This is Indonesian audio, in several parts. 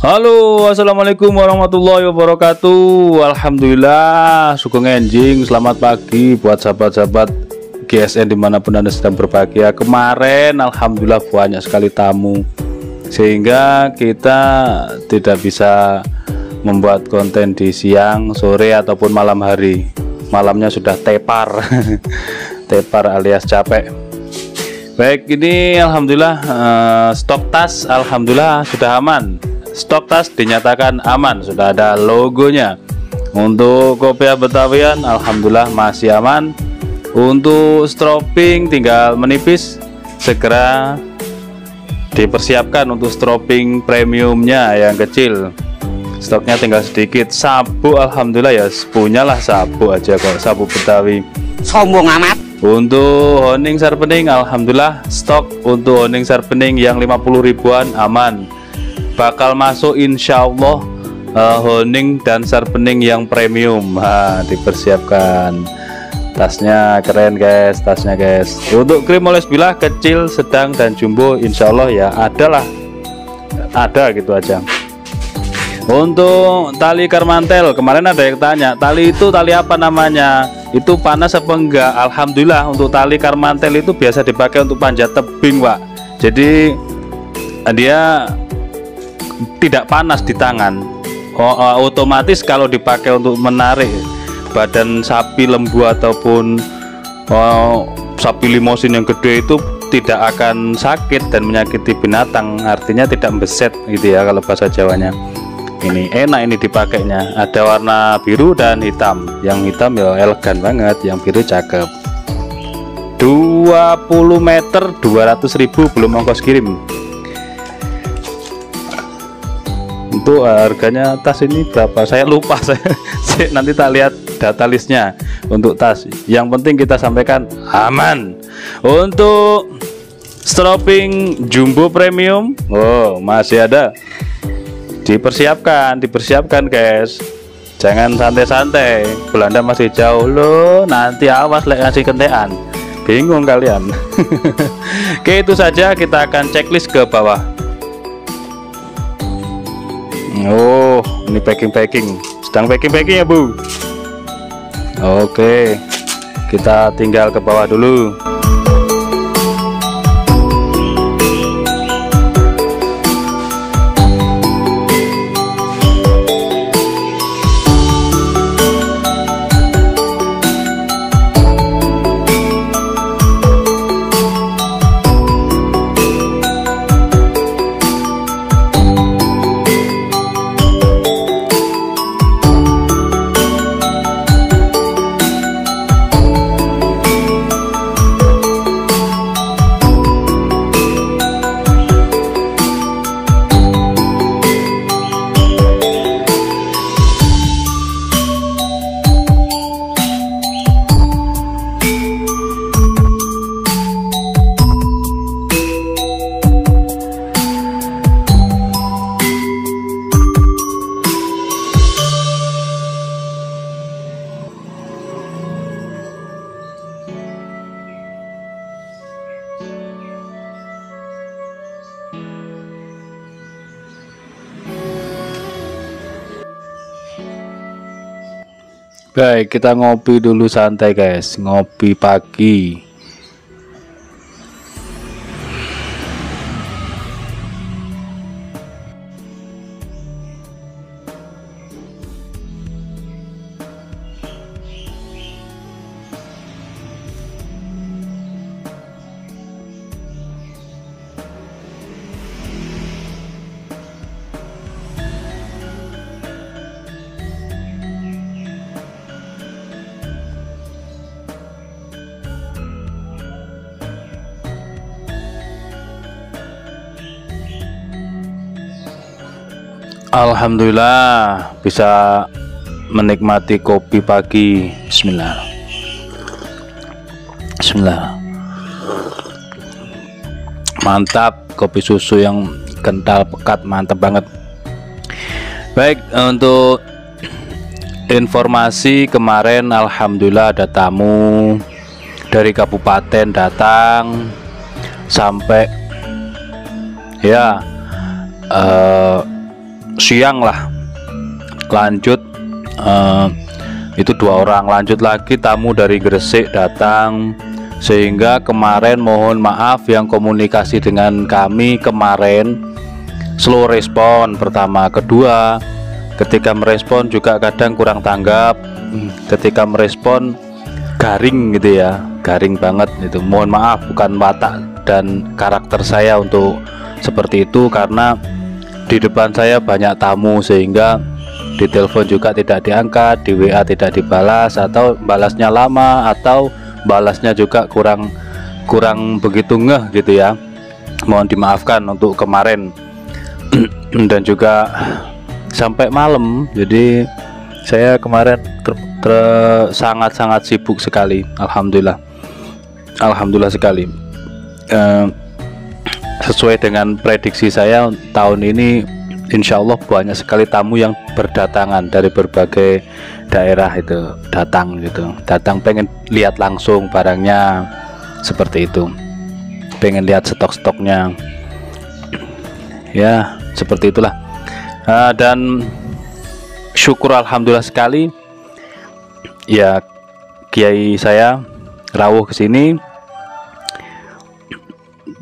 Halo, assalamualaikum warahmatullahi wabarakatuh. Alhamdulillah, sugeng enjing. Selamat pagi buat sahabat-sahabat GSN dimanapun Anda sedang berbahagia. Kemarin alhamdulillah banyak sekali tamu, sehingga kita tidak bisa membuat konten di siang, sore ataupun malam hari. Malamnya sudah tepar tepar alias capek. Baik, ini alhamdulillah stok tas alhamdulillah sudah aman. Stok tas dinyatakan aman, sudah ada logonya. Untuk kopiah Betawian alhamdulillah masih aman. Untuk stropping tinggal menipis, segera dipersiapkan untuk stropping premiumnya yang kecil. Stoknya tinggal sedikit. Sabuk alhamdulillah ya, punyalah sabuk aja kok, sabuk Betawi. Sombong amat. Untuk honing sharpening alhamdulillah stok untuk honing sharpening yang 50 ribuan aman. Bakal masuk insyaallah honing dan sharpening yang premium. Dipersiapkan. Tasnya keren guys, tasnya guys. Untuk krim oles bilah kecil, sedang dan jumbo insyaallah ya ada gitu aja. Untuk tali karmantel, kemarin ada yang tanya, tali itu tali apa namanya? Itu panas apa enggak? Alhamdulillah untuk tali karmantel itu biasa dipakai untuk panjat tebing, Pak. Jadi dia tidak panas di tangan. Otomatis kalau dipakai untuk menarik badan sapi lembu ataupun sapi limosin yang gede itu tidak akan sakit dan menyakiti binatang, artinya tidak membeset gitu ya kalau bahasa Jawanya. Ini enak ini dipakainya, ada warna biru dan hitam. Yang hitam ya elegan banget, yang biru cakep. 20 meter 200.000 belum ongkos kirim. Untuk harganya tas ini berapa saya lupa, saya nanti tak lihat data listnya. Untuk tas yang penting kita sampaikan aman. Untuk stropping jumbo premium masih ada, dipersiapkan guys, jangan santai-santai, Belanda masih jauh loh, nanti awas lek ngasih kentean, bingung kalian. Oke, itu saja, kita akan checklist ke bawah. Ini packing, sedang packing ya Bu. Oke, kita tinggal ke bawah dulu. Baik, kita ngopi dulu santai guys, ngopi pagi. Alhamdulillah bisa menikmati kopi pagi. Bismillah. Mantap, kopi susu yang kental pekat, mantap banget. Baik, untuk informasi kemarin alhamdulillah ada tamu dari kabupaten datang sampai ya siang lah lanjut, itu 2 orang, lanjut lagi tamu dari Gresik datang, sehingga kemarin mohon maaf yang komunikasi dengan kami kemarin slow respon pertama. Kedua, ketika merespon juga kadang kurang tanggap, ketika merespon garing gitu ya, garing banget itu. Mohon maaf, bukan watak dan karakter saya untuk seperti itu, karena di depan saya banyak tamu sehingga di telepon juga tidak diangkat, di WA tidak dibalas, atau balasnya lama, atau balasnya juga kurang begitu ngeh gitu ya. Mohon dimaafkan untuk kemarin. Dan juga sampai malam, jadi saya kemarin sangat-sangat sibuk sekali. Alhamdulillah sekali. Sesuai dengan prediksi saya tahun ini, insya Allah banyak sekali tamu yang berdatangan dari berbagai daerah itu datang pengen lihat langsung barangnya, seperti itu, pengen lihat stok-stoknya ya, seperti itulah. Dan syukur alhamdulillah sekali ya, kiai saya rawuh ke sini,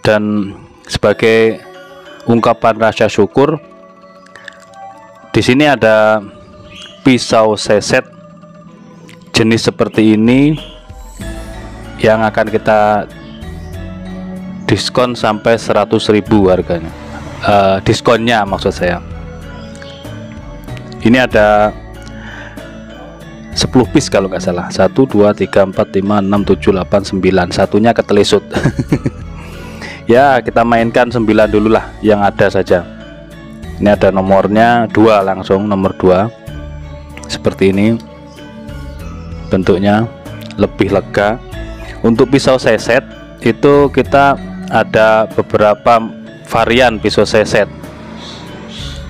dan sebagai ungkapan rasa syukur, di sini ada pisau seset jenis seperti ini yang akan kita diskon sampai 100.000 harganya, diskonnya maksud saya. Ini ada 10 piece kalau nggak salah, 1 2 3 4 5 6 7 8 9, satunya ketelesut. Ya, kita mainkan 9 dulu lah yang ada saja. Ini ada nomornya 2, langsung nomor 2 seperti ini, bentuknya lebih lega. Untuk pisau seset itu kita ada beberapa varian pisau seset.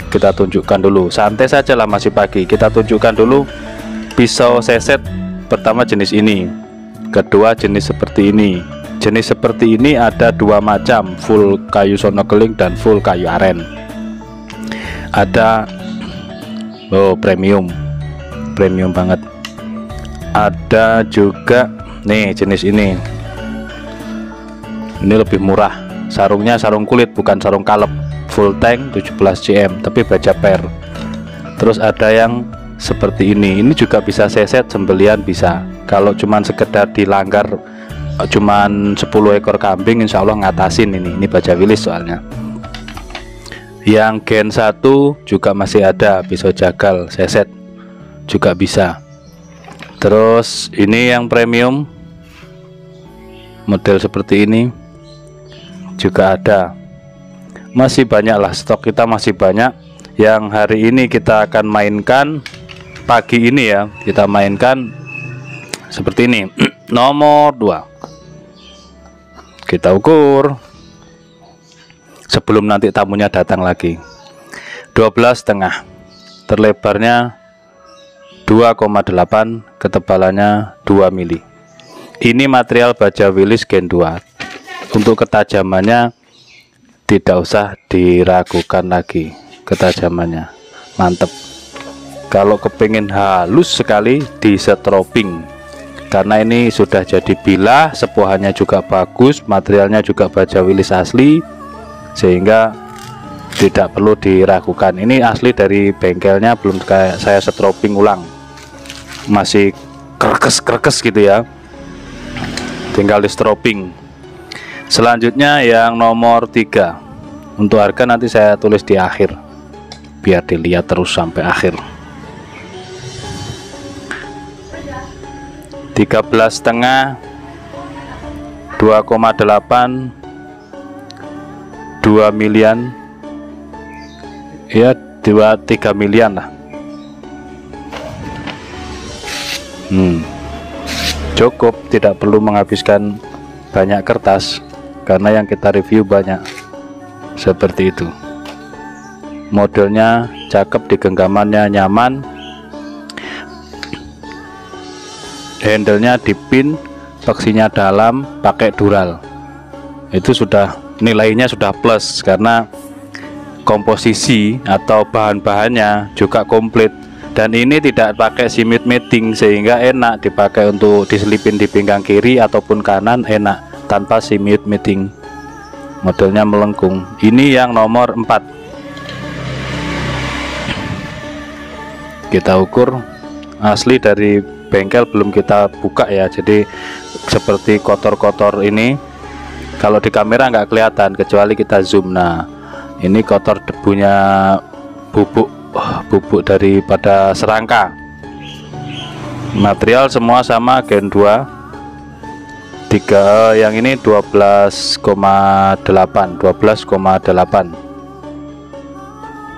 Kita tunjukkan dulu, santai saja lah, masih pagi. Kita tunjukkan dulu pisau seset pertama jenis ini, kedua jenis seperti ini. Jenis seperti ini ada 2 macam, full kayu sono keling dan full kayu aren. Ada premium banget. Ada juga nih jenis ini lebih murah, sarungnya sarung kulit bukan sarung kalep, full tank 17 cm tapi baja per. Terus ada yang seperti ini juga bisa seset sembelian bisa. Kalau cuman sekedar dilanggar cuman 10 ekor kambing, insya Allah ngatasin. Ini baja wilis soalnya. Yang gen 1 juga masih ada pisau jagal seset juga bisa. Terus ini yang premium model seperti ini juga ada. Masih banyak lah, stok kita masih banyak. Yang hari ini kita akan mainkan pagi ini ya, kita mainkan seperti ini. Nomor 2 kita ukur sebelum nanti tamunya datang lagi. 12,5, terlebarnya 2,8, ketebalannya 2 mili. Ini material baja wilis gen 2. Untuk ketajamannya tidak usah diragukan lagi, ketajamannya mantep. Kalau kepingin halus sekali, di setroping, karena ini sudah jadi bilah, sepuhannya juga bagus, materialnya juga baja wilis asli, sehingga tidak perlu diragukan. Ini asli dari bengkelnya, belum kayak saya setroping ulang, masih kerkes gitu ya, tinggal di stroping. Selanjutnya yang nomor 3, untuk harga nanti saya tulis di akhir biar dilihat terus sampai akhir. 13,5, 2,8, 2 milian ya, 2-3 milian lah. Cukup, tidak perlu menghabiskan banyak kertas karena yang kita review banyak seperti itu. Modelnya cakep, di genggamannya nyaman, handle-nya dipin, peksinya dalam, pakai dural. Itu sudah nilainya sudah plus, karena komposisi atau bahan-bahannya juga komplit, dan ini tidak pakai simit mating sehingga enak dipakai untuk diselipin di pinggang kiri ataupun kanan, enak tanpa simit mating, modelnya melengkung. Ini yang nomor 4. Kita ukur, asli dari bengkel, belum kita buka ya, jadi seperti kotor-kotor ini. Kalau di kamera nggak kelihatan kecuali kita zoom. Nah, ini kotor, debunya bubuk daripada serangka. Material semua sama, Gen 2 3, yang ini 12,8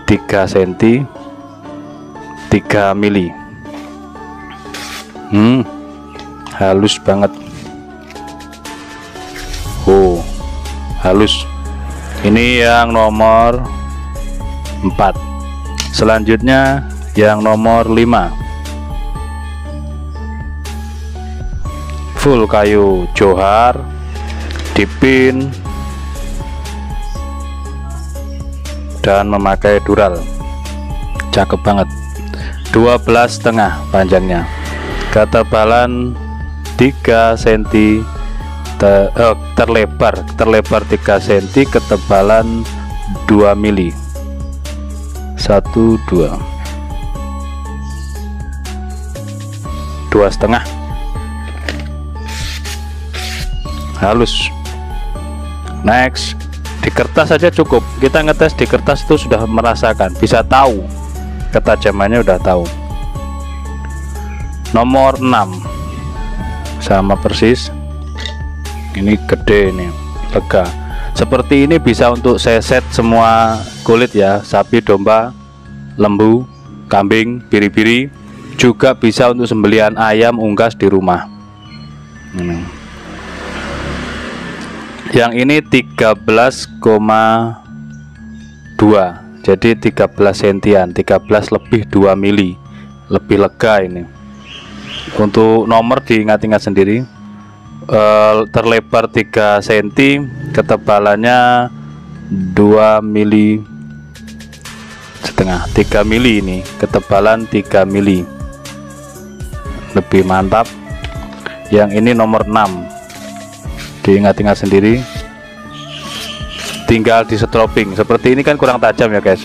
3 cm 3 mili. Halus banget. Halus. Ini yang nomor 4. Selanjutnya yang nomor 5. Full kayu johar, dipin, dan memakai dural. Cakep banget. 12,5 panjangnya. Ketebalan 3 cm, terlebar 3 cm, ketebalan 2 mili. 1, 2, 2,5. Halus. Next, di kertas saja cukup. Kita ngetes di kertas itu sudah merasakan, bisa tahu ketajamannya, udah tahu. Nomor 6 sama persis. Ini gede, ini lega. Seperti ini bisa untuk seset semua kulit ya, sapi, domba, lembu, kambing, biri-biri. Juga bisa untuk sembelihan ayam unggas di rumah. Yang ini 13,2, jadi 13 sentian, 13 lebih 2 mili, lebih lega ini. Untuk nomor diingat-ingat sendiri. Terlebar 3 cm, ketebalannya 2 mili setengah, 3 mili ini, ketebalan 3 mili, lebih mantap. Yang ini nomor 6, diingat-ingat sendiri. Tinggal di strobing. Seperti ini kan kurang tajam ya guys,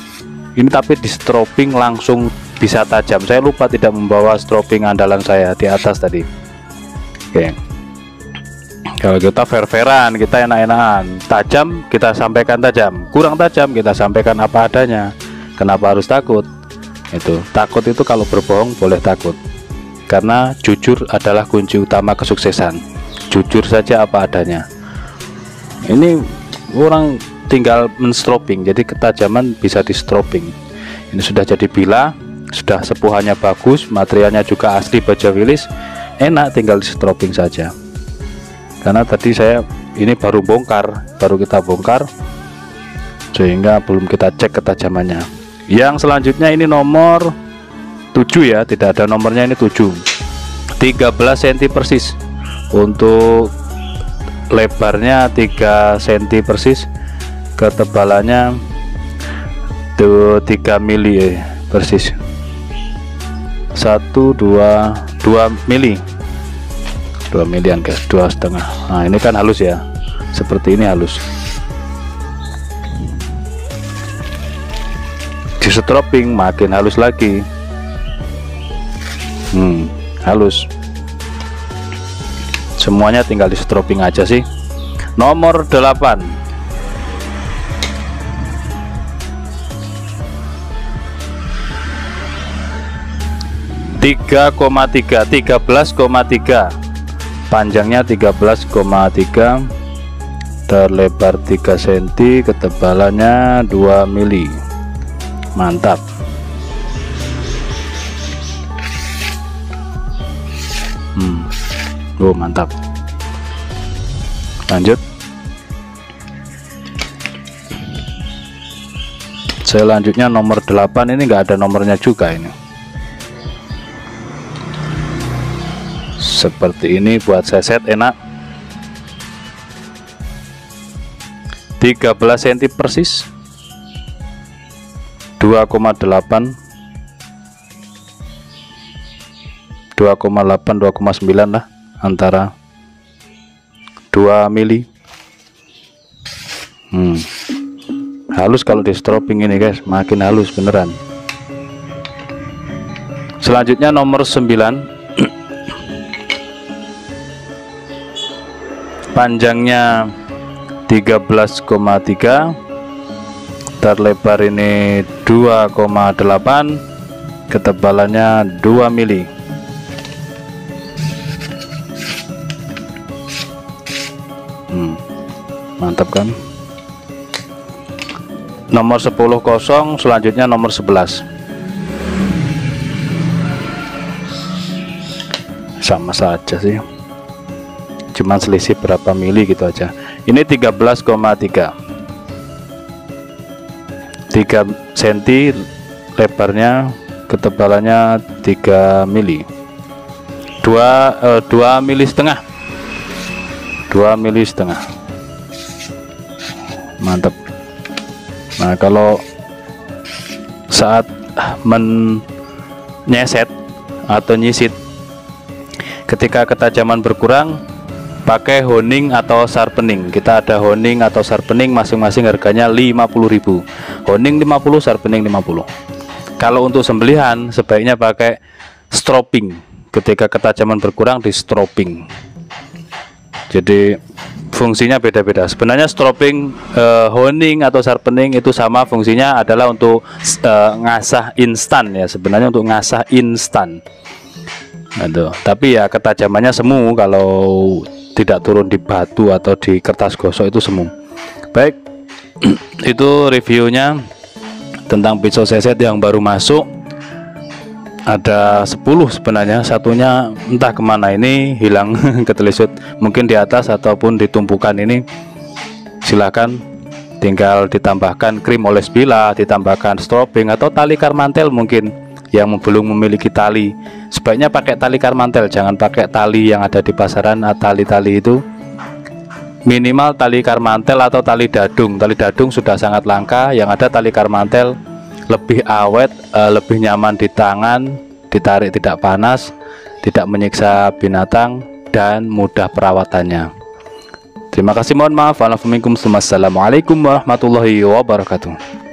ini tapi di strobing langsung bisa tajam. Saya lupa tidak membawa strobing andalan saya di atas tadi. Oke. Kalau kita fair-fairan, kita enak-enakan. Tajam kita sampaikan tajam, kurang tajam kita sampaikan apa adanya. Kenapa harus takut? Takut itu kalau berbohong boleh takut, karena jujur adalah kunci utama kesuksesan. Jujur saja apa adanya. Ini orang tinggal menstrobing, jadi ketajaman bisa di strobing. Ini sudah jadi bila, sudah sepuhannya bagus, materialnya juga asli baja wilis, enak tinggal di strobing saja. Karena tadi saya ini baru kita bongkar sehingga belum kita cek ketajamannya. Yang selanjutnya ini nomor 7 ya, tidak ada nomornya, ini 7. 13 cm persis. Untuk lebarnya 3 cm persis, ketebalannya 3 mili persis. 1, 2 mili. 2 milian guys, 2,5. Nah ini kan halus ya, seperti ini halus. Di strobing makin halus lagi. Halus. Semuanya tinggal di strobing aja sih. Nomor 8. 13,3, panjangnya 13,3, terlebar 3 cm, ketebalannya 2 mili. Mantap. Mantap. Lanjut. Selanjutnya nomor 8, ini enggak ada nomornya juga ini. Seperti ini buat seset enak. 13 cm persis. 2,8 2,9 lah, antara 2 mili. Halus kalau di strobing ini guys, makin halus beneran. Selanjutnya nomor 9, panjangnya 13,3, terlebar ini 2,8, ketebalannya 2 mili. Mantap kan. Nomor 10 kosong, selanjutnya nomor 11. Sama saja sih, cuman selisih berapa mili gitu aja. Ini 13,3, 3 cm lebarnya, ketebalannya 3 mili, 2 mili setengah, 2 mili setengah. Mantap. Nah, kalau saat menyeset atau nyisit, ketika ketajaman berkurang, pakai honing atau sharpening. Kita ada honing atau sharpening, masing-masing harganya 50.000. Honing 50, sharpening 50. Kalau untuk sembelihan sebaiknya pakai stropping. Ketika ketajaman berkurang, di stropping. Jadi fungsinya beda-beda. Sebenarnya stropping, honing atau sharpening itu sama, fungsinya adalah untuk ngasah instan ya. Sebenarnya untuk ngasah instan. Aduh, tapi ya ketajamannya semu kalau tidak turun di batu atau di kertas gosok, itu semu. Baik, itu reviewnya tentang pisau seset yang baru masuk. Ada 10 sebenarnya, satunya entah kemana ini, hilang ketelisut, mungkin di atas ataupun ditumpukan ini. Silahkan tinggal ditambahkan krim oles bila, ditambahkan stropping atau tali karmantel. Mungkin yang belum memiliki tali, sebaiknya pakai tali karmantel, jangan pakai tali yang ada di pasaran. Tali-tali itu minimal tali karmantel atau tali dadung. Tali dadung sudah sangat langka, yang ada tali karmantel lebih awet, lebih nyaman di tangan, ditarik tidak panas, tidak menyiksa binatang, dan mudah perawatannya. Terima kasih, mohon maaf. Assalamualaikum warahmatullahi wabarakatuh.